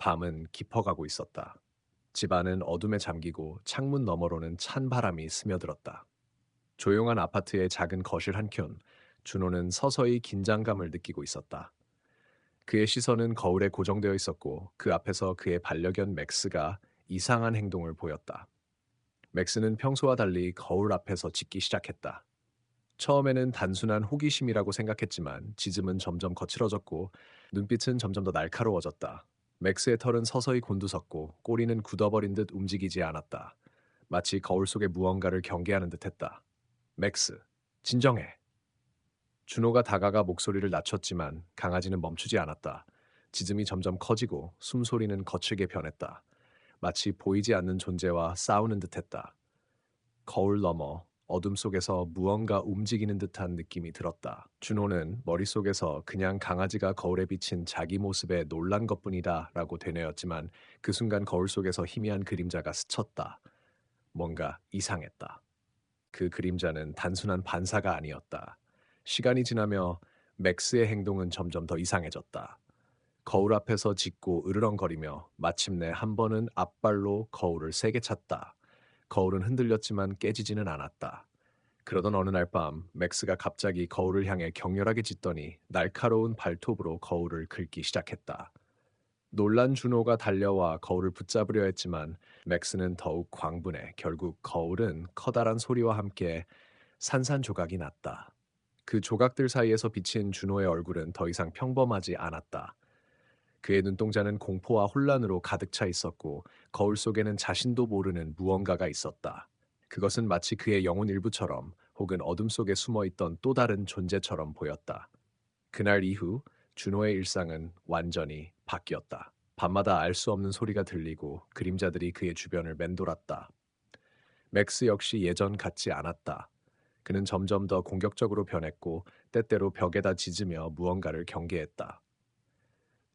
밤은 깊어가고 있었다. 집안은 어둠에 잠기고 창문 너머로는 찬 바람이 스며들었다. 조용한 아파트의 작은 거실 한켠, 준호는 서서히 긴장감을 느끼고 있었다. 그의 시선은 거울에 고정되어 있었고 그 앞에서 그의 반려견 맥스가 이상한 행동을 보였다. 맥스는 평소와 달리 거울 앞에서 짖기 시작했다. 처음에는 단순한 호기심이라고 생각했지만 짖음은 점점 거칠어졌고 눈빛은 점점 더 날카로워졌다. 맥스의 털은 서서히 곤두섰고 꼬리는 굳어버린 듯 움직이지 않았다. 마치 거울 속의 무언가를 경계하는 듯했다. 맥스, 진정해. 준호가 다가가 목소리를 낮췄지만 강아지는 멈추지 않았다. 짖음이 점점 커지고 숨소리는 거칠게 변했다. 마치 보이지 않는 존재와 싸우는 듯했다. 거울 너머 어둠 속에서 무언가 움직이는 듯한 느낌이 들었다. 준호는 머릿속에서 그냥 강아지가 거울에 비친 자기 모습에 놀란 것뿐이다 라고 되뇌었지만 그 순간 거울 속에서 희미한 그림자가 스쳤다. 뭔가 이상했다. 그 그림자는 단순한 반사가 아니었다. 시간이 지나며 맥스의 행동은 점점 더 이상해졌다. 거울 앞에서 짖고 으르렁거리며 마침내 한 번은 앞발로 거울을 세게 찼다. 거울은 흔들렸지만 깨지지는 않았다. 그러던 어느 날 밤 맥스가 갑자기 거울을 향해 격렬하게 짖더니 날카로운 발톱으로 거울을 긁기 시작했다. 놀란 준호가 달려와 거울을 붙잡으려 했지만 맥스는 더욱 광분해 결국 거울은 커다란 소리와 함께 산산조각이 났다. 그 조각들 사이에서 비친 준호의 얼굴은 더 이상 평범하지 않았다. 그의 눈동자는 공포와 혼란으로 가득 차 있었고 거울 속에는 자신도 모르는 무언가가 있었다. 그것은 마치 그의 영혼 일부처럼 혹은 어둠 속에 숨어 있던 또 다른 존재처럼 보였다. 그날 이후 준호의 일상은 완전히 바뀌었다. 밤마다 알 수 없는 소리가 들리고 그림자들이 그의 주변을 맴돌았다. 맥스 역시 예전 같지 않았다. 그는 점점 더 공격적으로 변했고 때때로 벽에다 짖으며 무언가를 경계했다.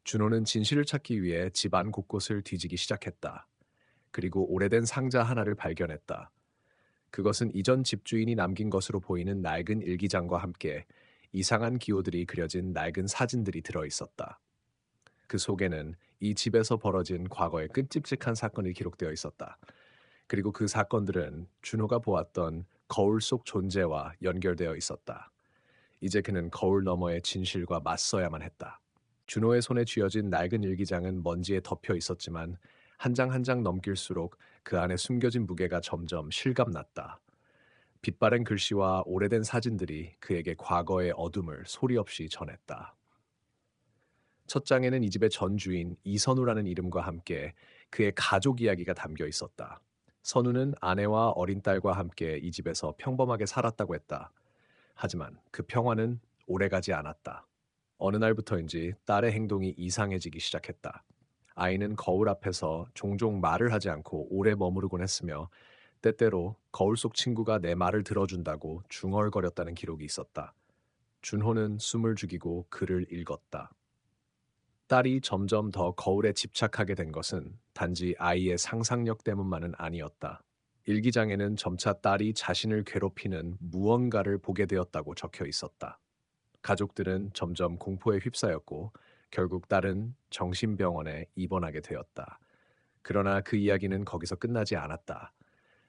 준호는 진실을 찾기 위해 집안 곳곳을 뒤지기 시작했다. 그리고 오래된 상자 하나를 발견했다. 그것은 이전 집주인이 남긴 것으로 보이는 낡은 일기장과 함께 이상한 기호들이 그려진 낡은 사진들이 들어 있었다. 그 속에는 이 집에서 벌어진 과거의 끔찍한 사건이 기록되어 있었다. 그리고 그 사건들은 준호가 보았던 거울 속 존재와 연결되어 있었다. 이제 그는 거울 너머의 진실과 맞서야만 했다. 준호의 손에 쥐어진 낡은 일기장은 먼지에 덮여 있었지만 한 장 한 장 넘길수록 그 안에 숨겨진 무게가 점점 실감났다. 빛바랜 글씨와 오래된 사진들이 그에게 과거의 어둠을 소리 없이 전했다. 첫 장에는 이 집의 전 주인 이선우라는 이름과 함께 그의 가족 이야기가 담겨 있었다. 선우는 아내와 어린 딸과 함께 이 집에서 평범하게 살았다고 했다. 하지만 그 평화는 오래가지 않았다. 어느 날부터인지 딸의 행동이 이상해지기 시작했다. 아이는 거울 앞에서 종종 말을 하지 않고 오래 머무르곤 했으며 때때로 거울 속 친구가 내 말을 들어준다고 중얼거렸다는 기록이 있었다. 준호는 숨을 죽이고 글을 읽었다. 딸이 점점 더 거울에 집착하게 된 것은 단지 아이의 상상력 때문만은 아니었다. 일기장에는 점차 딸이 자신을 괴롭히는 무언가를 보게 되었다고 적혀 있었다. 가족들은 점점 공포에 휩싸였고 결국 딸은 정신병원에 입원하게 되었다. 그러나 그 이야기는 거기서 끝나지 않았다.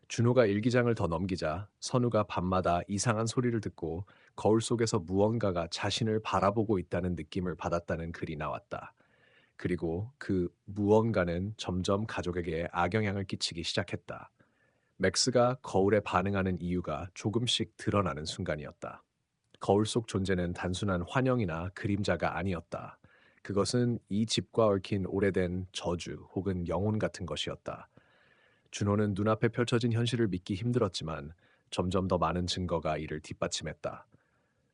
준호가 일기장을 더 넘기자 선우가 밤마다 이상한 소리를 듣고 거울 속에서 무언가가 자신을 바라보고 있다는 느낌을 받았다는 글이 나왔다. 그리고 그 무언가는 점점 가족에게 악영향을 끼치기 시작했다. 맥스가 거울에 반응하는 이유가 조금씩 드러나는 순간이었다. 거울 속 존재는 단순한 환영이나 그림자가 아니었다. 그것은 이 집과 얽힌 오래된 저주 혹은 영혼 같은 것이었다. 준호는 눈앞에 펼쳐진 현실을 믿기 힘들었지만 점점 더 많은 증거가 이를 뒷받침했다.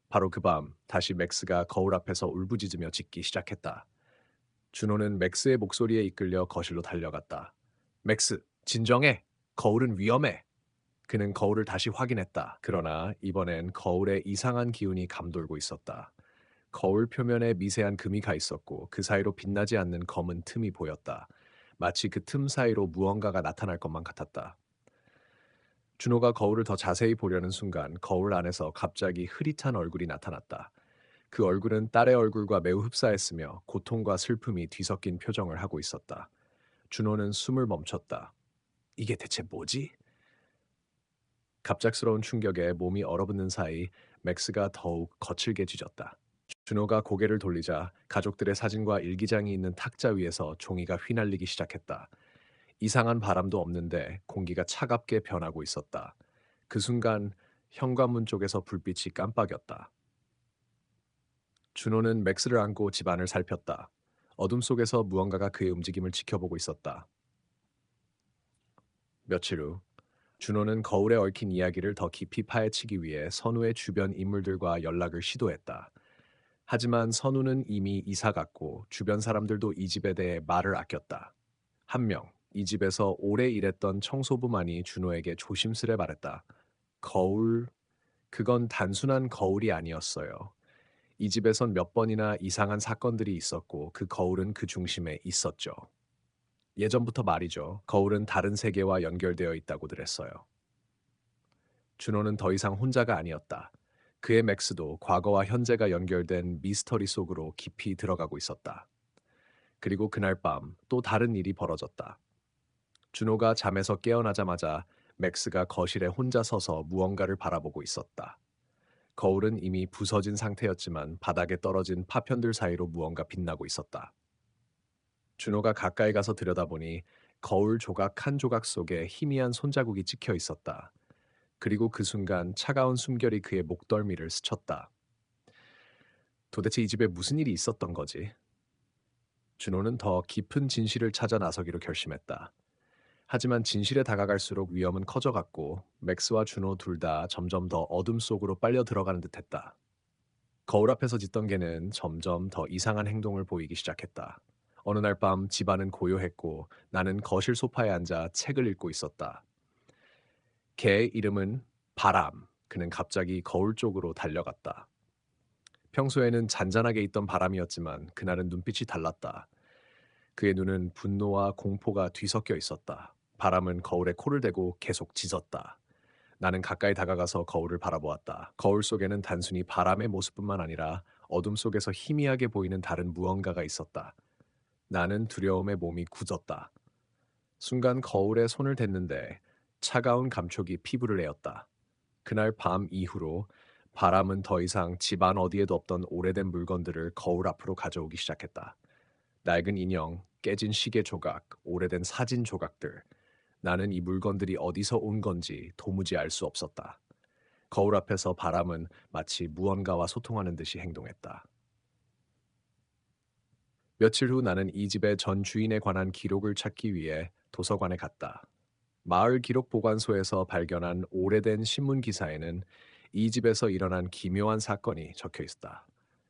바로 그 밤 다시 맥스가 거울 앞에서 울부짖으며 짖기 시작했다. 준호는 맥스의 목소리에 이끌려 거실로 달려갔다. 맥스, 진정해. 거울은 위험해. 그는 거울을 다시 확인했다. 그러나 이번엔 거울에 이상한 기운이 감돌고 있었다. 거울 표면에 미세한 금이 가 있었고 그 사이로 빛나지 않는 검은 틈이 보였다. 마치 그 틈 사이로 무언가가 나타날 것만 같았다. 준호가 거울을 더 자세히 보려는 순간 거울 안에서 갑자기 흐릿한 얼굴이 나타났다. 그 얼굴은 딸의 얼굴과 매우 흡사했으며 고통과 슬픔이 뒤섞인 표정을 하고 있었다. 준호는 숨을 멈췄다. 이게 대체 뭐지? 갑작스러운 충격에 몸이 얼어붙는 사이 맥스가 더욱 거칠게 짖었다. 준호가 고개를 돌리자 가족들의 사진과 일기장이 있는 탁자 위에서 종이가 휘날리기 시작했다. 이상한 바람도 없는데 공기가 차갑게 변하고 있었다. 그 순간 현관문 쪽에서 불빛이 깜빡였다. 준호는 맥스를 안고 집안을 살폈다. 어둠 속에서 무언가가 그의 움직임을 지켜보고 있었다. 며칠 후 준호는 거울에 얽힌 이야기를 더 깊이 파헤치기 위해 선우의 주변 인물들과 연락을 시도했다. 하지만 선우는 이미 이사 갔고 주변 사람들도 이 집에 대해 말을 아꼈다. 한 명, 이 집에서 오래 일했던 청소부만이 준호에게 조심스레 말했다. 거울, 그건 단순한 거울이 아니었어요. 이 집에선 몇 번이나 이상한 사건들이 있었고 그 거울은 그 중심에 있었죠. 예전부터 말이죠. 거울은 다른 세계와 연결되어 있다고들 했어요. 준호는 더 이상 혼자가 아니었다. 그의 맥스도 과거와 현재가 연결된 미스터리 속으로 깊이 들어가고 있었다. 그리고 그날 밤 또 다른 일이 벌어졌다. 준호가 잠에서 깨어나자마자 맥스가 거실에 혼자 서서 무언가를 바라보고 있었다. 거울은 이미 부서진 상태였지만 바닥에 떨어진 파편들 사이로 무언가 빛나고 있었다. 준호가 가까이 가서 들여다보니 거울 조각 한 조각 속에 희미한 손자국이 찍혀 있었다. 그리고 그 순간 차가운 숨결이 그의 목덜미를 스쳤다. 도대체 이 집에 무슨 일이 있었던 거지? 준호는 더 깊은 진실을 찾아 나서기로 결심했다. 하지만 진실에 다가갈수록 위험은 커져갔고 맥스와 준호 둘 다 점점 더 어둠 속으로 빨려 들어가는 듯했다. 거울 앞에서 짖던 개는 점점 더 이상한 행동을 보이기 시작했다. 어느 날 밤 집안은 고요했고 나는 거실 소파에 앉아 책을 읽고 있었다. 개의 이름은 바람. 그는 갑자기 거울 쪽으로 달려갔다. 평소에는 잔잔하게 있던 바람이었지만 그날은 눈빛이 달랐다. 그의 눈은 분노와 공포가 뒤섞여 있었다. 바람은 거울에 코를 대고 계속 짖었다. 나는 가까이 다가가서 거울을 바라보았다. 거울 속에는 단순히 바람의 모습뿐만 아니라 어둠 속에서 희미하게 보이는 다른 무언가가 있었다. 나는 두려움에 몸이 굳었다. 순간 거울에 손을 댔는데 차가운 감촉이 피부를 에웠다. 그날 밤 이후로 바람은 더 이상 집안 어디에도 없던 오래된 물건들을 거울 앞으로 가져오기 시작했다. 낡은 인형, 깨진 시계 조각, 오래된 사진 조각들. 나는 이 물건들이 어디서 온 건지 도무지 알 수 없었다. 거울 앞에서 바람은 마치 무언가와 소통하는 듯이 행동했다. 며칠 후 나는 이 집의 전 주인에 관한 기록을 찾기 위해 도서관에 갔다. 마을 기록 보관소에서 발견한 오래된 신문 기사에는 이 집에서 일어난 기묘한 사건이 적혀 있었다.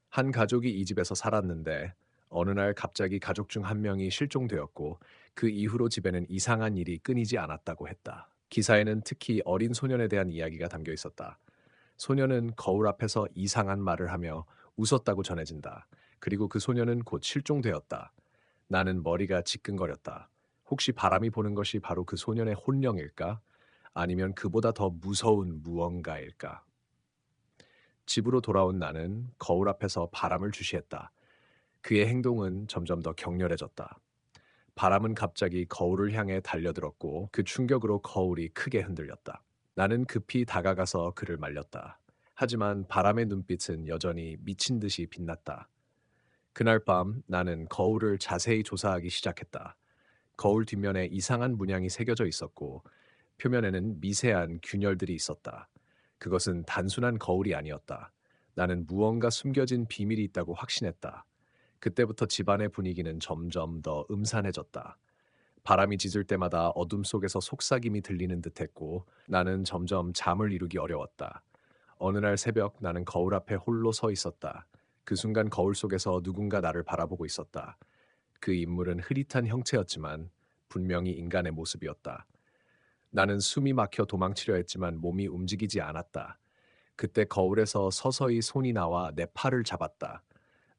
한 가족이 이 집에서 살았는데 어느 날 갑자기 가족 중 한 명이 실종되었고 그 이후로 집에는 이상한 일이 끊이지 않았다고 했다. 기사에는 특히 어린 소년에 대한 이야기가 담겨 있었다. 소년은 거울 앞에서 이상한 말을 하며 웃었다고 전해진다. 그리고 그 소년은 곧 실종되었다. 나는 머리가 지끈거렸다. 혹시 바람이 보는 것이 바로 그 소년의 혼령일까? 아니면 그보다 더 무서운 무언가일까? 집으로 돌아온 나는 거울 앞에서 바람을 주시했다. 그의 행동은 점점 더 격렬해졌다. 바람은 갑자기 거울을 향해 달려들었고 그 충격으로 거울이 크게 흔들렸다. 나는 급히 다가가서 그를 말렸다. 하지만 바람의 눈빛은 여전히 미친 듯이 빛났다. 그날 밤 나는 거울을 자세히 조사하기 시작했다. 거울 뒷면에 이상한 문양이 새겨져 있었고 표면에는 미세한 균열들이 있었다. 그것은 단순한 거울이 아니었다. 나는 무언가 숨겨진 비밀이 있다고 확신했다. 그때부터 집안의 분위기는 점점 더 음산해졌다. 바람이 짖을 때마다 어둠 속에서 속삭임이 들리는 듯했고 나는 점점 잠을 이루기 어려웠다. 어느 날 새벽 나는 거울 앞에 홀로 서 있었다. 그 순간 거울 속에서 누군가 나를 바라보고 있었다. 그 인물은 흐릿한 형체였지만 분명히 인간의 모습이었다. 나는 숨이 막혀 도망치려 했지만 몸이 움직이지 않았다. 그때 거울에서 서서히 손이 나와 내 팔을 잡았다.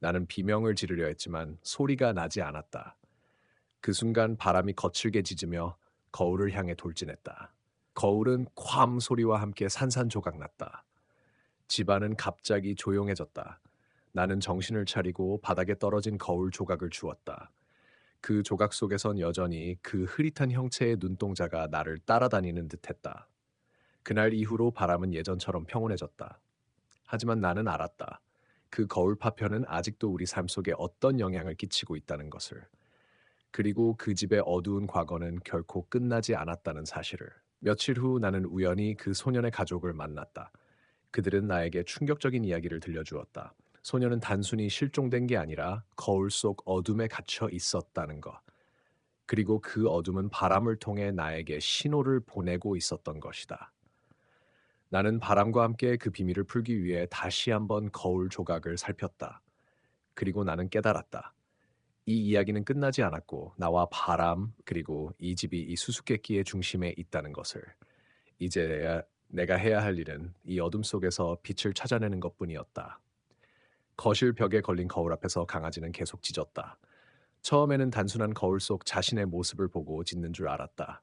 나는 비명을 지르려 했지만 소리가 나지 않았다. 그 순간 바람이 거칠게 짖으며 거울을 향해 돌진했다. 거울은 쾅 소리와 함께 산산조각 났다. 집안은 갑자기 조용해졌다. 나는 정신을 차리고 바닥에 떨어진 거울 조각을 주웠다. 그 조각 속에선 여전히 그 흐릿한 형체의 눈동자가 나를 따라다니는 듯했다. 그날 이후로 바람은 예전처럼 평온해졌다. 하지만 나는 알았다. 그 거울 파편은 아직도 우리 삶 속에 어떤 영향을 끼치고 있다는 것을. 그리고 그 집의 어두운 과거는 결코 끝나지 않았다는 사실을. 며칠 후 나는 우연히 그 소년의 가족을 만났다. 그들은 나에게 충격적인 이야기를 들려주었다. 소년은 단순히 실종된 게 아니라 거울 속 어둠에 갇혀 있었다는 것. 그리고 그 어둠은 바람을 통해 나에게 신호를 보내고 있었던 것이다. 나는 바람과 함께 그 비밀을 풀기 위해 다시 한번 거울 조각을 살폈다. 그리고 나는 깨달았다. 이 이야기는 끝나지 않았고 나와 바람 그리고 이 집이 이 수수께끼의 중심에 있다는 것을. 이제 내가 해야 할 일은 이 어둠 속에서 빛을 찾아내는 것뿐이었다. 거실 벽에 걸린 거울 앞에서 강아지는 계속 짖었다. 처음에는 단순한 거울 속 자신의 모습을 보고 짖는 줄 알았다.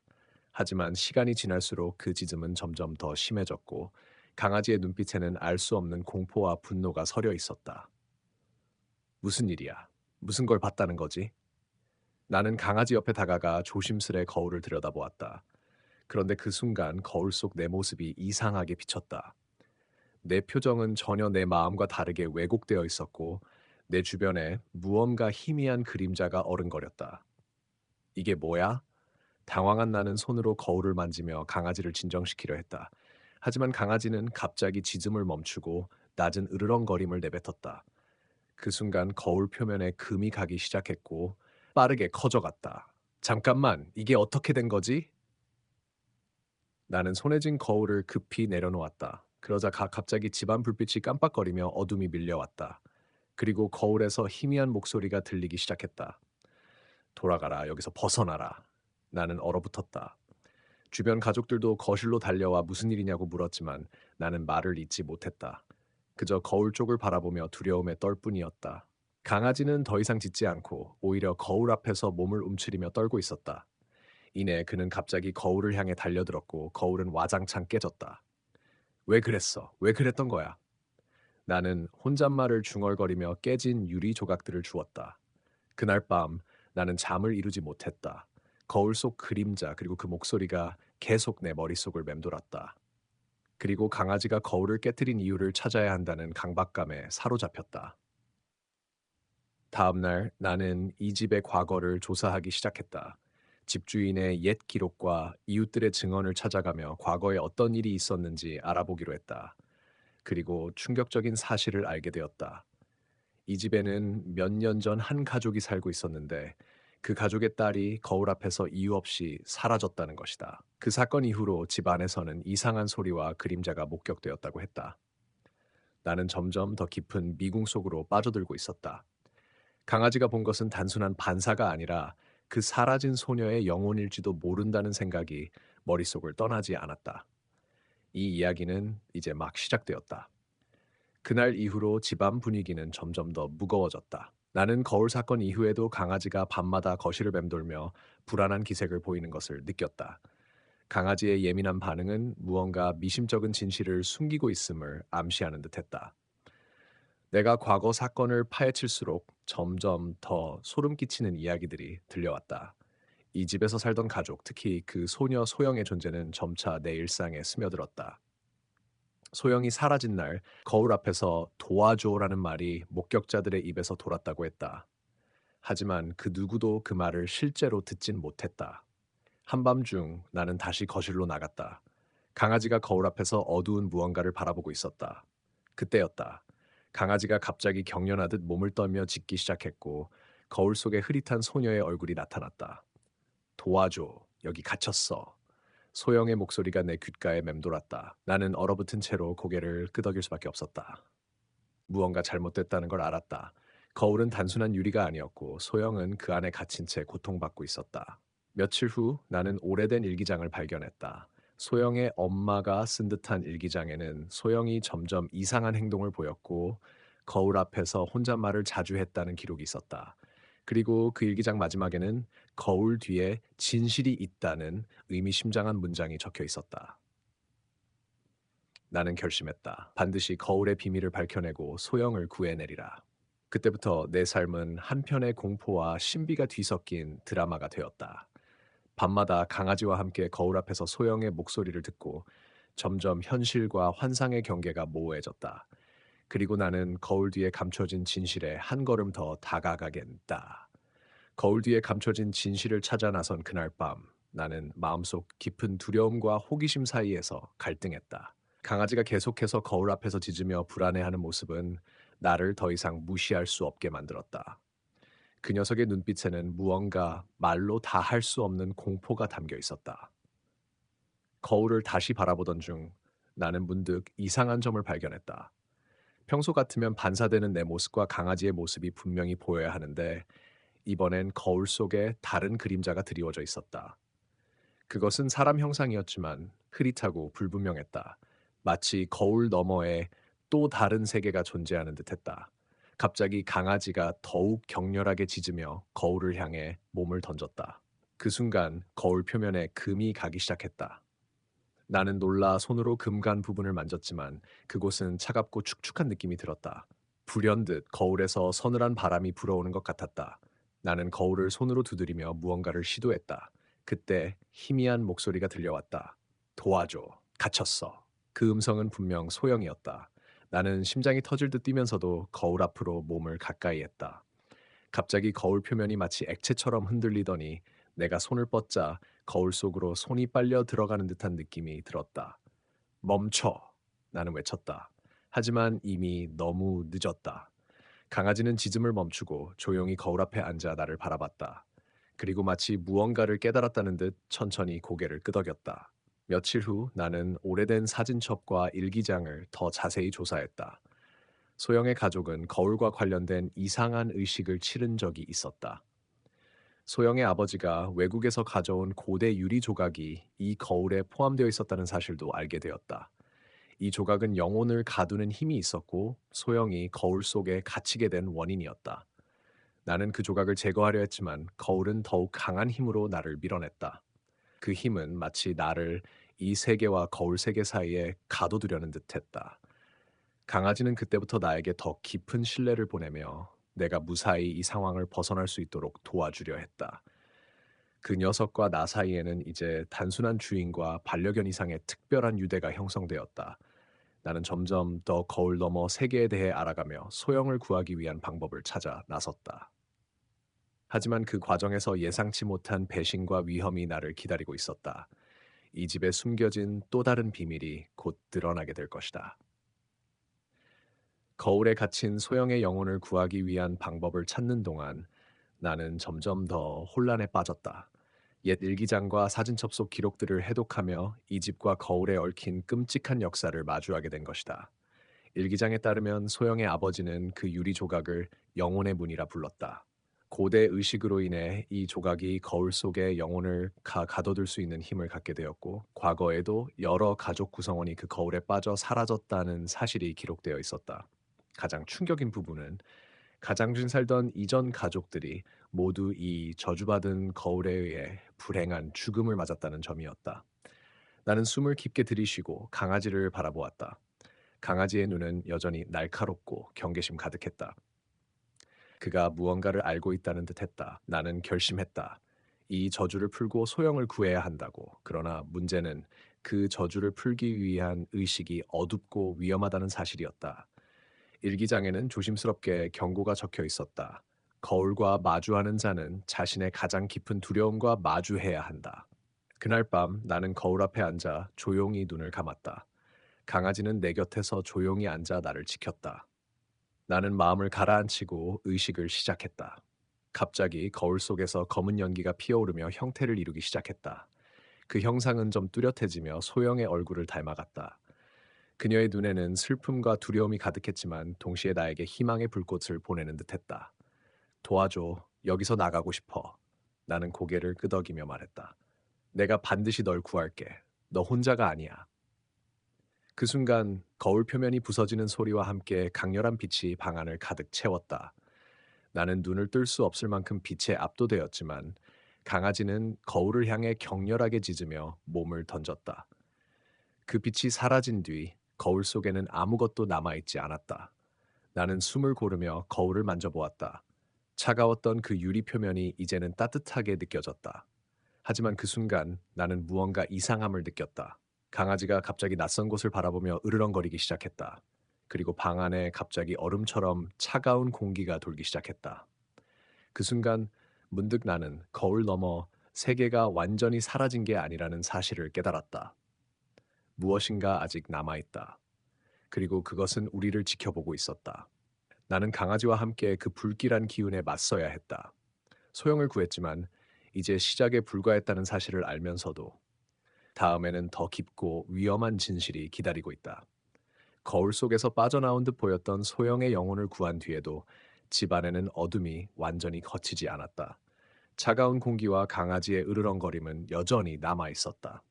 하지만 시간이 지날수록 그 짖음은 점점 더 심해졌고 강아지의 눈빛에는 알 수 없는 공포와 분노가 서려 있었다. 무슨 일이야? 무슨 걸 봤다는 거지? 나는 강아지 옆에 다가가 조심스레 거울을 들여다보았다. 그런데 그 순간 거울 속 내 모습이 이상하게 비쳤다. 내 표정은 전혀 내 마음과 다르게 왜곡되어 있었고 내 주변에 무언가 희미한 그림자가 어른거렸다. 이게 뭐야? 당황한 나는 손으로 거울을 만지며 강아지를 진정시키려 했다. 하지만 강아지는 갑자기 짖음을 멈추고 낮은 으르렁거림을 내뱉었다. 그 순간 거울 표면에 금이 가기 시작했고 빠르게 커져갔다. 잠깐만, 이게 어떻게 된 거지? 나는 손에 쥔 거울을 급히 내려놓았다. 그러자 갑자기 집안 불빛이 깜빡거리며 어둠이 밀려왔다. 그리고 거울에서 희미한 목소리가 들리기 시작했다. 돌아가라, 여기서 벗어나라. 나는 얼어붙었다. 주변 가족들도 거실로 달려와 무슨 일이냐고 물었지만 나는 말을 잇지 못했다. 그저 거울 쪽을 바라보며 두려움에 떨 뿐이었다. 강아지는 더 이상 짖지 않고 오히려 거울 앞에서 몸을 움츠리며 떨고 있었다. 이내 그는 갑자기 거울을 향해 달려들었고 거울은 와장창 깨졌다. 왜 그랬어? 왜 그랬던 거야? 나는 혼잣말을 중얼거리며 깨진 유리 조각들을 주웠다. 그날 밤 나는 잠을 이루지 못했다. 거울 속 그림자 그리고 그 목소리가 계속 내 머릿속을 맴돌았다. 그리고 강아지가 거울을 깨뜨린 이유를 찾아야 한다는 강박감에 사로잡혔다. 다음 날 나는 이 집의 과거를 조사하기 시작했다. 집주인의 옛 기록과 이웃들의 증언을 찾아가며 과거에 어떤 일이 있었는지 알아보기로 했다. 그리고 충격적인 사실을 알게 되었다. 이 집에는 몇 년 전 한 가족이 살고 있었는데 그 가족의 딸이 거울 앞에서 이유 없이 사라졌다는 것이다. 그 사건 이후로 집 안에서는 이상한 소리와 그림자가 목격되었다고 했다. 나는 점점 더 깊은 미궁 속으로 빠져들고 있었다. 강아지가 본 것은 단순한 반사가 아니라 그 사라진 소녀의 영혼일지도 모른다는 생각이 머릿속을 떠나지 않았다. 이 이야기는 이제 막 시작되었다. 그날 이후로 집안 분위기는 점점 더 무거워졌다. 나는 거울 사건 이후에도 강아지가 밤마다 거실을 맴돌며 불안한 기색을 보이는 것을 느꼈다. 강아지의 예민한 반응은 무언가 미심쩍은 진실을 숨기고 있음을 암시하는 듯했다. 내가 과거 사건을 파헤칠수록 점점 더 소름 끼치는 이야기들이 들려왔다. 이 집에서 살던 가족, 특히 그 소녀 소영의 존재는 점차 내 일상에 스며들었다. 소영이 사라진 날 거울 앞에서 도와줘라는 말이 목격자들의 입에서 돌았다고 했다. 하지만 그 누구도 그 말을 실제로 듣진 못했다. 한밤중 나는 다시 거실로 나갔다. 강아지가 거울 앞에서 어두운 무언가를 바라보고 있었다. 그때였다. 강아지가 갑자기 경련하듯 몸을 떨며 짖기 시작했고 거울 속에 흐릿한 소녀의 얼굴이 나타났다. 도와줘. 여기 갇혔어. 소영의 목소리가 내 귓가에 맴돌았다. 나는 얼어붙은 채로 고개를 끄덕일 수밖에 없었다. 무언가 잘못됐다는 걸 알았다. 거울은 단순한 유리가 아니었고 소영은 그 안에 갇힌 채 고통받고 있었다. 며칠 후 나는 오래된 일기장을 발견했다. 소영의 엄마가 쓴 듯한 일기장에는 소영이 점점 이상한 행동을 보였고 거울 앞에서 혼잣말을 자주 했다는 기록이 있었다. 그리고 그 일기장 마지막에는 거울 뒤에 진실이 있다는 의미심장한 문장이 적혀 있었다. 나는 결심했다. 반드시 거울의 비밀을 밝혀내고 소영을 구해내리라. 그때부터 내 삶은 한편의 공포와 신비가 뒤섞인 드라마가 되었다. 밤마다 강아지와 함께 거울 앞에서 소영의 목소리를 듣고 점점 현실과 환상의 경계가 모호해졌다. 그리고 나는 거울 뒤에 감춰진 진실에 한 걸음 더 다가가겠다. 거울 뒤에 감춰진 진실을 찾아 나선 그날 밤, 나는 마음속 깊은 두려움과 호기심 사이에서 갈등했다. 강아지가 계속해서 거울 앞에서 짖으며 불안해하는 모습은 나를 더 이상 무시할 수 없게 만들었다. 그 녀석의 눈빛에는 무언가 말로 다 할 수 없는 공포가 담겨 있었다. 거울을 다시 바라보던 중 나는 문득 이상한 점을 발견했다. 평소 같으면 반사되는 내 모습과 강아지의 모습이 분명히 보여야 하는데 이번엔 거울 속에 다른 그림자가 드리워져 있었다. 그것은 사람 형상이었지만 흐릿하고 불분명했다. 마치 거울 너머에 또 다른 세계가 존재하는 듯했다. 갑자기 강아지가 더욱 격렬하게 짖으며 거울을 향해 몸을 던졌다. 그 순간 거울 표면에 금이 가기 시작했다. 나는 놀라 손으로 금간 부분을 만졌지만 그곳은 차갑고 축축한 느낌이 들었다. 불현듯 거울에서 서늘한 바람이 불어오는 것 같았다. 나는 거울을 손으로 두드리며 무언가를 시도했다. 그때 희미한 목소리가 들려왔다. 도와줘. 갇혔어. 그 음성은 분명 소영이었다. 나는 심장이 터질 듯 뛰면서도 거울 앞으로 몸을 가까이 했다. 갑자기 거울 표면이 마치 액체처럼 흔들리더니 내가 손을 뻗자 거울 속으로 손이 빨려 들어가는 듯한 느낌이 들었다. 멈춰! 나는 외쳤다. 하지만 이미 너무 늦었다. 강아지는 짖음을 멈추고 조용히 거울 앞에 앉아 나를 바라봤다. 그리고 마치 무언가를 깨달았다는 듯 천천히 고개를 끄덕였다. 며칠 후 나는 오래된 사진첩과 일기장을 더 자세히 조사했다. 소영의 가족은 거울과 관련된 이상한 의식을 치른 적이 있었다. 소영의 아버지가 외국에서 가져온 고대 유리 조각이 이 거울에 포함되어 있었다는 사실도 알게 되었다. 이 조각은 영혼을 가두는 힘이 있었고 소영이 거울 속에 갇히게 된 원인이었다. 나는 그 조각을 제거하려 했지만 거울은 더욱 강한 힘으로 나를 밀어냈다. 그 힘은 마치 나를 이 세계와 거울 세계 사이에 가둬두려는 듯했다. 강아지는 그때부터 나에게 더 깊은 신뢰를 보내며 내가 무사히 이 상황을 벗어날 수 있도록 도와주려 했다. 그 녀석과 나 사이에는 이제 단순한 주인과 반려견 이상의 특별한 유대가 형성되었다. 나는 점점 더 거울 너머 세계에 대해 알아가며 소영을 구하기 위한 방법을 찾아 나섰다. 하지만 그 과정에서 예상치 못한 배신과 위험이 나를 기다리고 있었다. 이 집에 숨겨진 또 다른 비밀이 곧 드러나게 될 것이다. 거울에 갇힌 소영의 영혼을 구하기 위한 방법을 찾는 동안 나는 점점 더 혼란에 빠졌다. 옛 일기장과 사진첩 속 기록들을 해독하며 이 집과 거울에 얽힌 끔찍한 역사를 마주하게 된 것이다. 일기장에 따르면 소영의 아버지는 그 유리 조각을 영혼의 문이라 불렀다. 고대 의식으로 인해 이 조각이 거울 속에 영혼을 가둬둘 수 있는 힘을 갖게 되었고, 과거에도 여러 가족 구성원이 그 거울에 빠져 사라졌다는 사실이 기록되어 있었다. 가장 충격인 부분은 가장준 살던 이전 가족들이 모두 이 저주받은 거울에 의해 불행한 죽음을 맞았다는 점이었다. 나는 숨을 깊게 들이쉬고 강아지를 바라보았다. 강아지의 눈은 여전히 날카롭고 경계심 가득했다. 그가 무언가를 알고 있다는 듯했다. 나는 결심했다. 이 저주를 풀고 소영을 구해야 한다고. 그러나 문제는 그 저주를 풀기 위한 의식이 어둡고 위험하다는 사실이었다. 일기장에는 조심스럽게 경고가 적혀 있었다. 거울과 마주하는 자는 자신의 가장 깊은 두려움과 마주해야 한다. 그날 밤 나는 거울 앞에 앉아 조용히 눈을 감았다. 강아지는 내 곁에서 조용히 앉아 나를 지켰다. 나는 마음을 가라앉히고 의식을 시작했다. 갑자기 거울 속에서 검은 연기가 피어오르며 형태를 이루기 시작했다. 그 형상은 좀 뚜렷해지며 소영의 얼굴을 닮아갔다. 그녀의 눈에는 슬픔과 두려움이 가득했지만 동시에 나에게 희망의 불꽃을 보내는 듯했다. 도와줘. 여기서 나가고 싶어. 나는 고개를 끄덕이며 말했다. 내가 반드시 널 구할게. 너 혼자가 아니야. 그 순간 거울 표면이 부서지는 소리와 함께 강렬한 빛이 방 안을 가득 채웠다. 나는 눈을 뜰 수 없을 만큼 빛에 압도되었지만 강아지는 거울을 향해 격렬하게 짖으며 몸을 던졌다. 그 빛이 사라진 뒤 거울 속에는 아무것도 남아있지 않았다. 나는 숨을 고르며 거울을 만져보았다. 차가웠던 그 유리 표면이 이제는 따뜻하게 느껴졌다. 하지만 그 순간 나는 무언가 이상함을 느꼈다. 강아지가 갑자기 낯선 곳을 바라보며 으르렁거리기 시작했다. 그리고 방 안에 갑자기 얼음처럼 차가운 공기가 돌기 시작했다. 그 순간 문득 나는 거울 너머 세계가 완전히 사라진 게 아니라는 사실을 깨달았다. 무엇인가 아직 남아있다. 그리고 그것은 우리를 지켜보고 있었다. 나는 강아지와 함께 그 불길한 기운에 맞서야 했다. 소형을 구했지만 이제 시작에 불과했다는 사실을 알면서도 다음에는 더 깊고 위험한 진실이 기다리고 있다. 거울 속에서 빠져나온 듯 보였던 소형의 영혼을 구한 뒤에도 집 안에는 어둠이 완전히 걷히지 않았다. 차가운 공기와 강아지의 으르렁거림은 여전히 남아 있었다.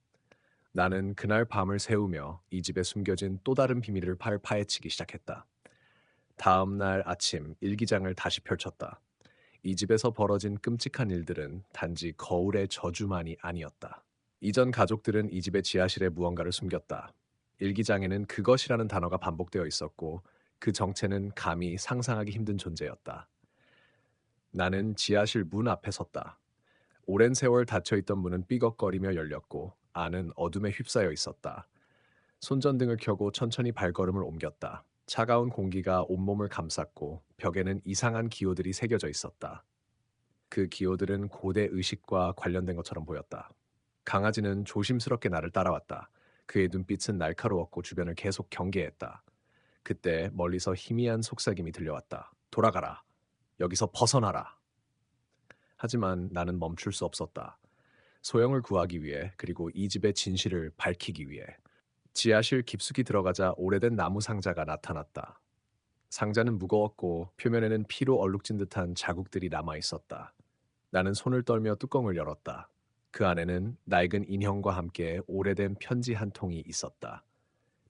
나는 그날 밤을 새우며 이 집에 숨겨진 또 다른 비밀을 파헤치기 시작했다. 다음 날 아침 일기장을 다시 펼쳤다. 이 집에서 벌어진 끔찍한 일들은 단지 거울의 저주만이 아니었다. 이전 가족들은 이 집의 지하실에 무언가를 숨겼다. 일기장에는 그것이라는 단어가 반복되어 있었고 그 정체는 감히 상상하기 힘든 존재였다. 나는 지하실 문 앞에 섰다. 오랜 세월 닫혀있던 문은 삐걱거리며 열렸고 안은 어둠에 휩싸여 있었다. 손전등을 켜고 천천히 발걸음을 옮겼다. 차가운 공기가 온몸을 감쌌고 벽에는 이상한 기호들이 새겨져 있었다. 그 기호들은 고대 의식과 관련된 것처럼 보였다. 강아지는 조심스럽게 나를 따라왔다. 그의 눈빛은 날카로웠고 주변을 계속 경계했다. 그때 멀리서 희미한 속삭임이 들려왔다. 돌아가라. 여기서 벗어나라. 하지만 나는 멈출 수 없었다. 소영을 구하기 위해 그리고 이 집의 진실을 밝히기 위해. 지하실 깊숙이 들어가자 오래된 나무 상자가 나타났다. 상자는 무거웠고 표면에는 피로 얼룩진 듯한 자국들이 남아 있었다. 나는 손을 떨며 뚜껑을 열었다. 그 안에는 낡은 인형과 함께 오래된 편지 한 통이 있었다.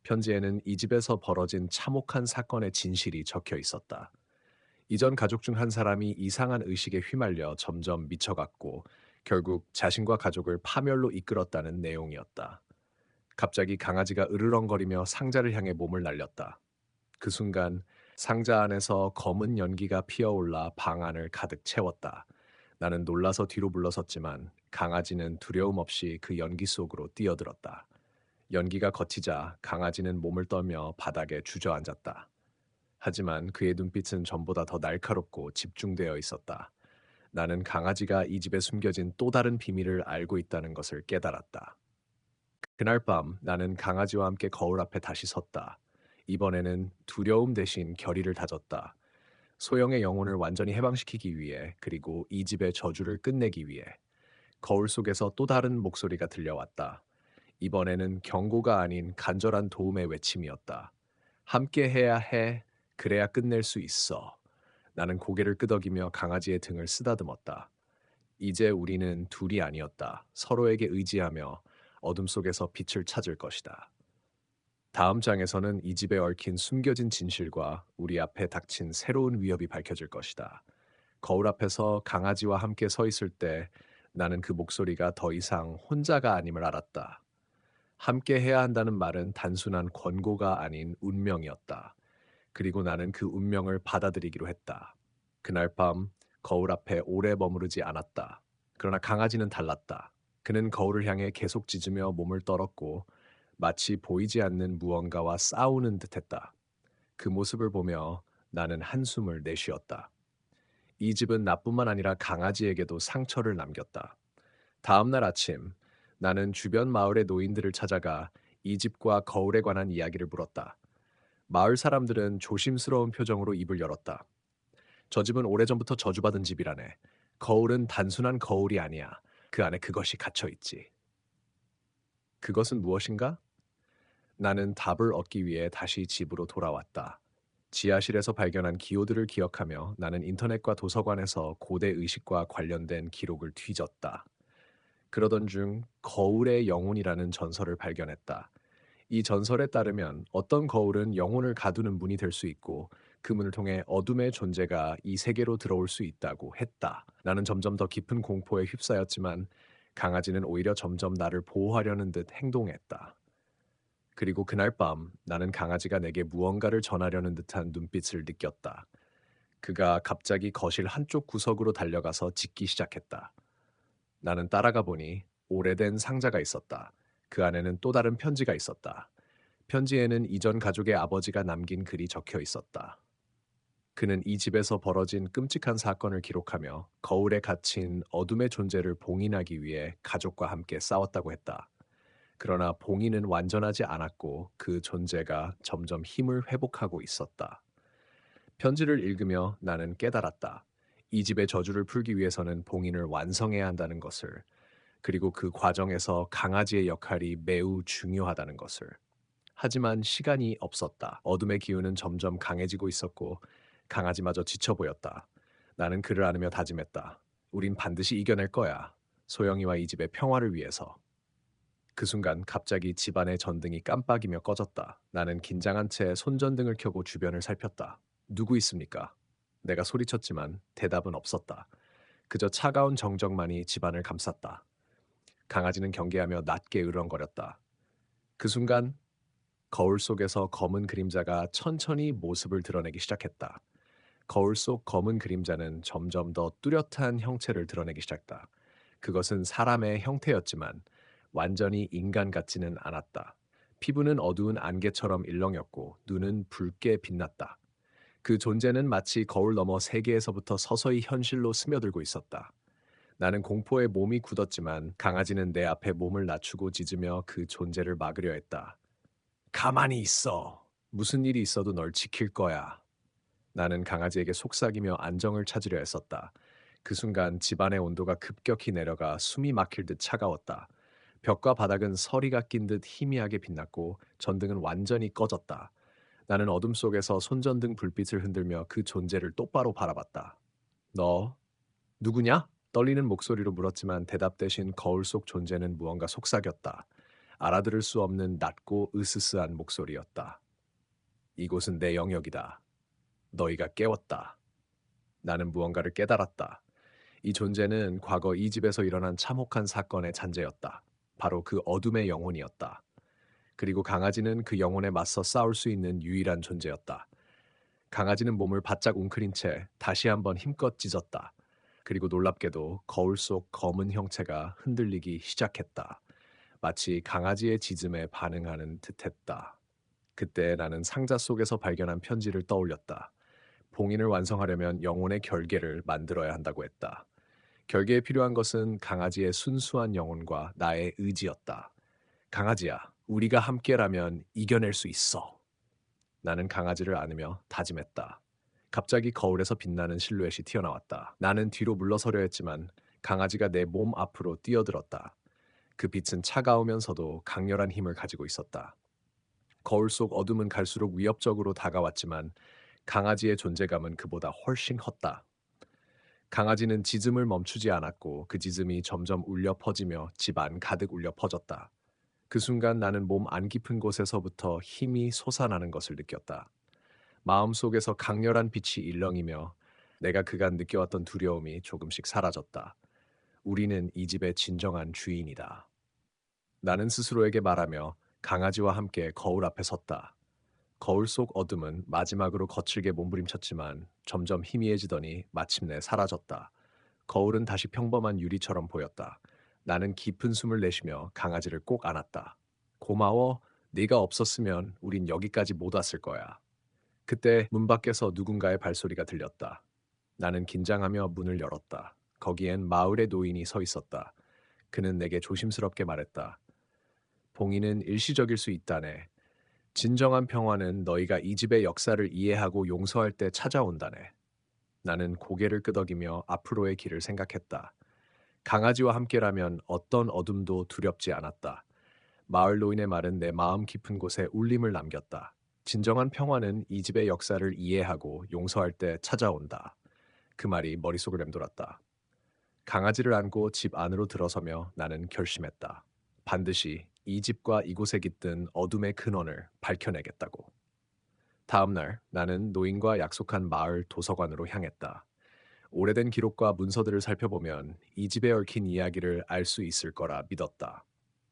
편지에는 이 집에서 벌어진 참혹한 사건의 진실이 적혀 있었다. 이전 가족 중 한 사람이 이상한 의식에 휘말려 점점 미쳐갔고 결국 자신과 가족을 파멸로 이끌었다는 내용이었다. 갑자기 강아지가 으르렁거리며 상자를 향해 몸을 날렸다. 그 순간 상자 안에서 검은 연기가 피어올라 방 안을 가득 채웠다. 나는 놀라서 뒤로 물러섰지만 강아지는 두려움 없이 그 연기 속으로 뛰어들었다. 연기가 걷히자 강아지는 몸을 떨며 바닥에 주저앉았다. 하지만 그의 눈빛은 전보다 더 날카롭고 집중되어 있었다. 나는 강아지가 이 집에 숨겨진 또 다른 비밀을 알고 있다는 것을 깨달았다. 그날 밤 나는 강아지와 함께 거울 앞에 다시 섰다. 이번에는 두려움 대신 결의를 다졌다. 소영의 영혼을 완전히 해방시키기 위해 그리고 이 집의 저주를 끝내기 위해. 거울 속에서 또 다른 목소리가 들려왔다. 이번에는 경고가 아닌 간절한 도움의 외침이었다. 함께 해야 해. 그래야 끝낼 수 있어. 나는 고개를 끄덕이며 강아지의 등을 쓰다듬었다. 이제 우리는 둘이 아니었다. 서로에게 의지하며 어둠 속에서 빛을 찾을 것이다. 다음 장에서는 이 집에 얽힌 숨겨진 진실과 우리 앞에 닥친 새로운 위협이 밝혀질 것이다. 거울 앞에서 강아지와 함께 서 있을 때 나는 그 목소리가 더 이상 혼자가 아님을 알았다. 함께 해야 한다는 말은 단순한 권고가 아닌 운명이었다. 그리고 나는 그 운명을 받아들이기로 했다. 그날 밤 거울 앞에 오래 머무르지 않았다. 그러나 강아지는 달랐다. 그는 거울을 향해 계속 짖으며 몸을 떨었고 마치 보이지 않는 무언가와 싸우는 듯했다. 그 모습을 보며 나는 한숨을 내쉬었다. 이 집은 나뿐만 아니라 강아지에게도 상처를 남겼다. 다음 날 아침 나는 주변 마을의 노인들을 찾아가 이 집과 거울에 관한 이야기를 물었다. 마을 사람들은 조심스러운 표정으로 입을 열었다. 저 집은 오래전부터 저주받은 집이라네. 거울은 단순한 거울이 아니야. 그 안에 그것이 갇혀 있지. 그것은 무엇인가? 나는 답을 얻기 위해 다시 집으로 돌아왔다. 지하실에서 발견한 기호들을 기억하며 나는 인터넷과 도서관에서 고대 의식과 관련된 기록을 뒤졌다. 그러던 중 거울의 영혼이라는 전설을 발견했다. 이 전설에 따르면 어떤 거울은 영혼을 가두는 문이 될 수 있고 그 문을 통해 어둠의 존재가 이 세계로 들어올 수 있다고 했다. 나는 점점 더 깊은 공포에 휩싸였지만 강아지는 오히려 점점 나를 보호하려는 듯 행동했다. 그리고 그날 밤 나는 강아지가 내게 무언가를 전하려는 듯한 눈빛을 느꼈다. 그가 갑자기 거실 한쪽 구석으로 달려가서 짖기 시작했다. 나는 따라가 보니 오래된 상자가 있었다. 그 안에는 또 다른 편지가 있었다. 편지에는 이전 가족의 아버지가 남긴 글이 적혀 있었다. 그는 이 집에서 벌어진 끔찍한 사건을 기록하며 거울에 갇힌 어둠의 존재를 봉인하기 위해 가족과 함께 싸웠다고 했다. 그러나 봉인은 완전하지 않았고 그 존재가 점점 힘을 회복하고 있었다. 편지를 읽으며 나는 깨달았다. 이 집의 저주를 풀기 위해서는 봉인을 완성해야 한다는 것을, 그리고 그 과정에서 강아지의 역할이 매우 중요하다는 것을. 하지만 시간이 없었다. 어둠의 기운은 점점 강해지고 있었고 강아지마저 지쳐 보였다. 나는 그를 안으며 다짐했다. 우린 반드시 이겨낼 거야. 소영이와 이 집의 평화를 위해서. 그 순간 갑자기 집안의 전등이 깜빡이며 꺼졌다. 나는 긴장한 채 손전등을 켜고 주변을 살폈다. 누구 있습니까? 내가 소리쳤지만 대답은 없었다. 그저 차가운 정적만이 집안을 감쌌다. 강아지는 경계하며 낮게 으렁거렸다. 그 순간 거울 속에서 검은 그림자가 천천히 모습을 드러내기 시작했다. 거울 속 검은 그림자는 점점 더 뚜렷한 형체를 드러내기 시작했다. 그것은 사람의 형태였지만 완전히 인간 같지는 않았다. 피부는 어두운 안개처럼 일렁였고 눈은 붉게 빛났다. 그 존재는 마치 거울 너머 세계에서부터 서서히 현실로 스며들고 있었다. 나는 공포에 몸이 굳었지만 강아지는 내 앞에 몸을 낮추고 짖으며 그 존재를 막으려 했다. 가만히 있어. 무슨 일이 있어도 널 지킬 거야. 나는 강아지에게 속삭이며 안정을 찾으려 했었다. 그 순간 집안의 온도가 급격히 내려가 숨이 막힐 듯 차가웠다. 벽과 바닥은 서리가 낀 듯 희미하게 빛났고 전등은 완전히 꺼졌다. 나는 어둠 속에서 손전등 불빛을 흔들며 그 존재를 똑바로 바라봤다. 너 누구냐? 떨리는 목소리로 물었지만 대답 대신 거울 속 존재는 무언가 속삭였다. 알아들을 수 없는 낮고 으스스한 목소리였다. 이곳은 내 영역이다. 너희가 깨웠다. 나는 무언가를 깨달았다. 이 존재는 과거 이 집에서 일어난 참혹한 사건의 잔재였다. 바로 그 어둠의 영혼이었다. 그리고 강아지는 그 영혼에 맞서 싸울 수 있는 유일한 존재였다. 강아지는 몸을 바짝 웅크린 채 다시 한번 힘껏 짖었다. 그리고 놀랍게도 거울 속 검은 형체가 흔들리기 시작했다. 마치 강아지의 짖음에 반응하는 듯했다. 그때 나는 상자 속에서 발견한 편지를 떠올렸다. 봉인을 완성하려면 영혼의 결계를 만들어야 한다고 했다. 결계에 필요한 것은 강아지의 순수한 영혼과 나의 의지였다. 강아지야, 우리가 함께라면 이겨낼 수 있어. 나는 강아지를 안으며 다짐했다. 갑자기 거울에서 빛나는 실루엣이 튀어나왔다. 나는 뒤로 물러서려 했지만 강아지가 내 몸 앞으로 뛰어들었다. 그 빛은 차가우면서도 강렬한 힘을 가지고 있었다. 거울 속 어둠은 갈수록 위협적으로 다가왔지만 강아지의 존재감은 그보다 훨씬 컸다. 강아지는 짖음을 멈추지 않았고 그 짖음이 점점 울려 퍼지며 집안 가득 울려 퍼졌다. 그 순간 나는 몸 안 깊은 곳에서부터 힘이 솟아나는 것을 느꼈다. 마음속에서 강렬한 빛이 일렁이며 내가 그간 느껴왔던 두려움이 조금씩 사라졌다. 우리는 이 집의 진정한 주인이다. 나는 스스로에게 말하며 강아지와 함께 거울 앞에 섰다. 거울 속 어둠은 마지막으로 거칠게 몸부림쳤지만 점점 희미해지더니 마침내 사라졌다. 거울은 다시 평범한 유리처럼 보였다. 나는 깊은 숨을 내쉬며 강아지를 꼭 안았다. 고마워. 네가 없었으면 우린 여기까지 못 왔을 거야. 그때 문 밖에서 누군가의 발소리가 들렸다. 나는 긴장하며 문을 열었다. 거기엔 마을의 노인이 서 있었다. 그는 내게 조심스럽게 말했다. 봉인은 일시적일 수 있다네. 진정한 평화는 너희가 이 집의 역사를 이해하고 용서할 때 찾아온다네. 나는 고개를 끄덕이며 앞으로의 길을 생각했다. 강아지와 함께라면 어떤 어둠도 두렵지 않았다. 마을 노인의 말은 내 마음 깊은 곳에 울림을 남겼다. 진정한 평화는 이 집의 역사를 이해하고 용서할 때 찾아온다. 그 말이 머릿속을 맴돌았다. 강아지를 안고 집 안으로 들어서며 나는 결심했다. 반드시 이 집과 이곳에 깃든 어둠의 근원을 밝혀내겠다고. 다음 날 나는 노인과 약속한 마을 도서관으로 향했다. 오래된 기록과 문서들을 살펴보면 이 집에 얽힌 이야기를 알 수 있을 거라 믿었다.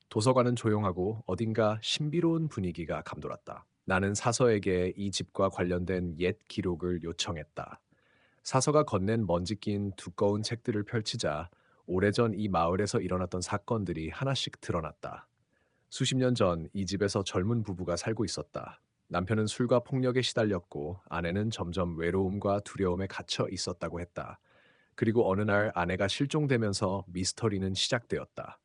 도서관은 조용하고 어딘가 신비로운 분위기가 감돌았다. 나는 사서에게 이 집과 관련된 옛 기록을 요청했다. 사서가 건넨 먼지 낀 두꺼운 책들을 펼치자 오래전 이 마을에서 일어났던 사건들이 하나씩 드러났다. 수십 년 전 이 집에서 젊은 부부가 살고 있었다. 남편은 술과 폭력에 시달렸고 아내는 점점 외로움과 두려움에 갇혀 있었다고 했다. 그리고 어느 날 아내가 실종되면서 미스터리는 시작되었다.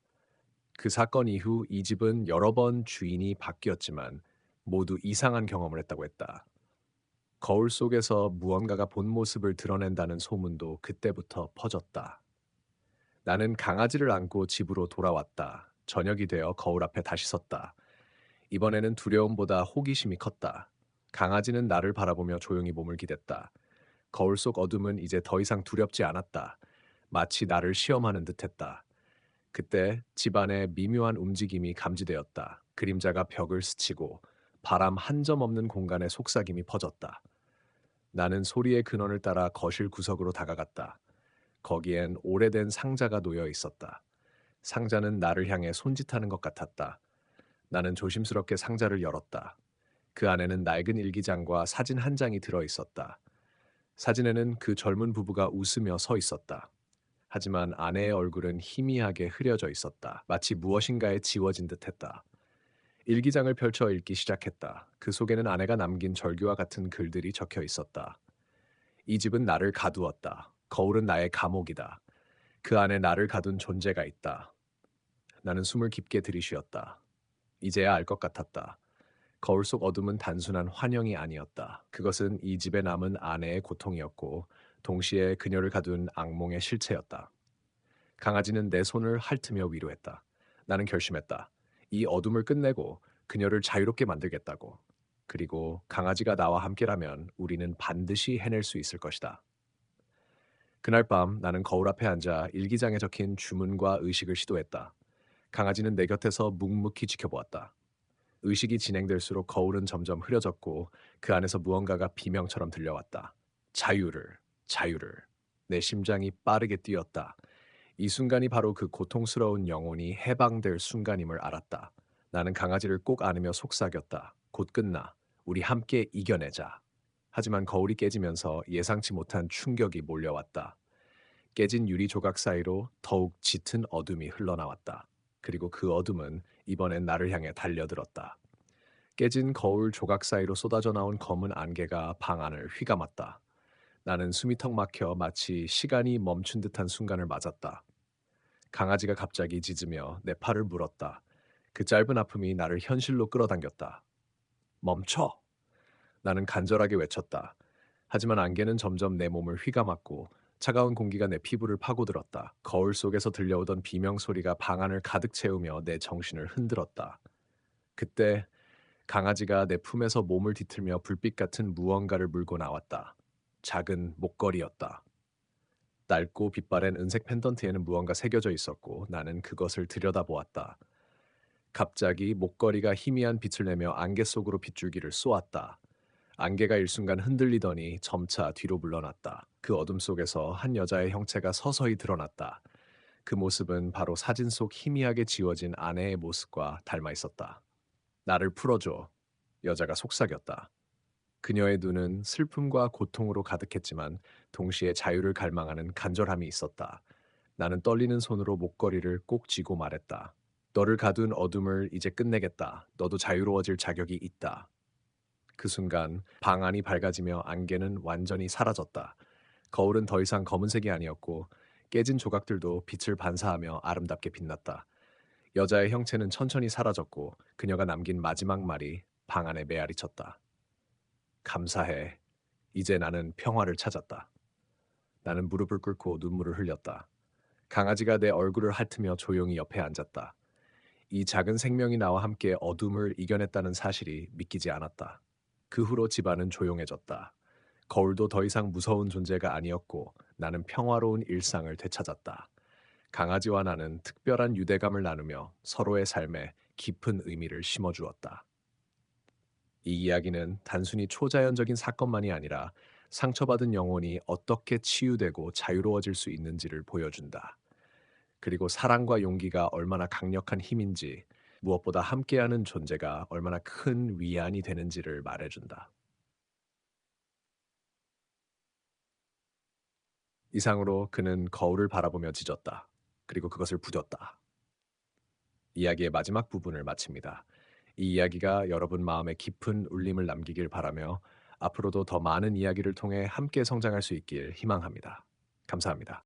그 사건 이후 이 집은 여러 번 주인이 바뀌었지만 모두 이상한 경험을 했다고 했다. 거울 속에서 무언가가 본 모습을 드러낸다는 소문도 그때부터 퍼졌다. 나는 강아지를 안고 집으로 돌아왔다. 저녁이 되어 거울 앞에 다시 섰다. 이번에는 두려움보다 호기심이 컸다. 강아지는 나를 바라보며 조용히 몸을 기댔다. 거울 속 어둠은 이제 더 이상 두렵지 않았다. 마치 나를 시험하는 듯했다. 그때 집안의 미묘한 움직임이 감지되었다. 그림자가 벽을 스치고 바람 한 점 없는 공간에 속삭임이 퍼졌다. 나는 소리의 근원을 따라 거실 구석으로 다가갔다. 거기엔 오래된 상자가 놓여 있었다. 상자는 나를 향해 손짓하는 것 같았다. 나는 조심스럽게 상자를 열었다. 그 안에는 낡은 일기장과 사진 한 장이 들어 있었다. 사진에는 그 젊은 부부가 웃으며 서 있었다. 하지만 아내의 얼굴은 희미하게 흐려져 있었다. 마치 무엇인가에 지워진 듯했다. 일기장을 펼쳐 읽기 시작했다. 그 속에는 아내가 남긴 절규와 같은 글들이 적혀 있었다. 이 집은 나를 가두었다. 거울은 나의 감옥이다. 그 안에 나를 가둔 존재가 있다. 나는 숨을 깊게 들이쉬었다. 이제야 알 것 같았다. 거울 속 어둠은 단순한 환영이 아니었다. 그것은 이 집에 남은 아내의 고통이었고 동시에 그녀를 가둔 악몽의 실체였다. 강아지는 내 손을 핥으며 위로했다. 나는 결심했다. 이 어둠을 끝내고 그녀를 자유롭게 만들겠다고. 그리고 강아지가 나와 함께라면 우리는 반드시 해낼 수 있을 것이다. 그날 밤 나는 거울 앞에 앉아 일기장에 적힌 주문과 의식을 시도했다. 강아지는 내 곁에서 묵묵히 지켜보았다. 의식이 진행될수록 거울은 점점 흐려졌고 그 안에서 무언가가 비명처럼 들려왔다. 자유를, 자유를. 내 심장이 빠르게 뛰었다. 이 순간이 바로 그 고통스러운 영혼이 해방될 순간임을 알았다. 나는 강아지를 꼭 안으며 속삭였다. 곧 끝나. 우리 함께 이겨내자. 하지만 거울이 깨지면서 예상치 못한 충격이 몰려왔다. 깨진 유리 조각 사이로 더욱 짙은 어둠이 흘러나왔다. 그리고 그 어둠은 이번엔 나를 향해 달려들었다. 깨진 거울 조각 사이로 쏟아져 나온 검은 안개가 방 안을 휘감았다. 나는 숨이 턱 막혀 마치 시간이 멈춘 듯한 순간을 맞았다. 강아지가 갑자기 짖으며 내 팔을 물었다. 그 짧은 아픔이 나를 현실로 끌어당겼다. 멈춰! 나는 간절하게 외쳤다. 하지만 안개는 점점 내 몸을 휘감았고 차가운 공기가 내 피부를 파고들었다. 거울 속에서 들려오던 비명 소리가 방 안을 가득 채우며 내 정신을 흔들었다. 그때 강아지가 내 품에서 몸을 뒤틀며 불빛 같은 무언가를 물고 나왔다. 작은 목걸이였다. 낡고 빛바랜 은색 펜던트에는 무언가 새겨져 있었고 나는 그것을 들여다보았다. 갑자기 목걸이가 희미한 빛을 내며 안개 속으로 빗줄기를 쏘았다. 안개가 일순간 흔들리더니 점차 뒤로 물러났다. 그 어둠 속에서 한 여자의 형체가 서서히 드러났다. 그 모습은 바로 사진 속 희미하게 지워진 아내의 모습과 닮아 있었다. 나를 풀어줘. 여자가 속삭였다. 그녀의 눈은 슬픔과 고통으로 가득했지만 동시에 자유를 갈망하는 간절함이 있었다. 나는 떨리는 손으로 목걸이를 꼭 쥐고 말했다. 너를 가둔 어둠을 이제 끝내겠다. 너도 자유로워질 자격이 있다. 그 순간 방 안이 밝아지며 안개는 완전히 사라졌다. 거울은 더 이상 검은색이 아니었고 깨진 조각들도 빛을 반사하며 아름답게 빛났다. 여자의 형체는 천천히 사라졌고 그녀가 남긴 마지막 말이 방 안에 메아리 쳤다. 감사해. 이제 나는 평화를 찾았다. 나는 무릎을 꿇고 눈물을 흘렸다. 강아지가 내 얼굴을 핥으며 조용히 옆에 앉았다. 이 작은 생명이 나와 함께 어둠을 이겨냈다는 사실이 믿기지 않았다. 그 후로 집안은 조용해졌다. 거울도 더 이상 무서운 존재가 아니었고 나는 평화로운 일상을 되찾았다. 강아지와 나는 특별한 유대감을 나누며 서로의 삶에 깊은 의미를 심어주었다. 이 이야기는 단순히 초자연적인 사건만이 아니라 상처받은 영혼이 어떻게 치유되고 자유로워질 수 있는지를 보여준다. 그리고 사랑과 용기가 얼마나 강력한 힘인지, 무엇보다 함께하는 존재가 얼마나 큰 위안이 되는지를 말해준다. 이상으로 그는 거울을 바라보며 짖었다. 그리고 그것을 부렸다. 이야기의 마지막 부분을 마칩니다. 이 이야기가 여러분 마음에 깊은 울림을 남기길 바라며 앞으로도 더 많은 이야기를 통해 함께 성장할 수 있길 희망합니다. 감사합니다.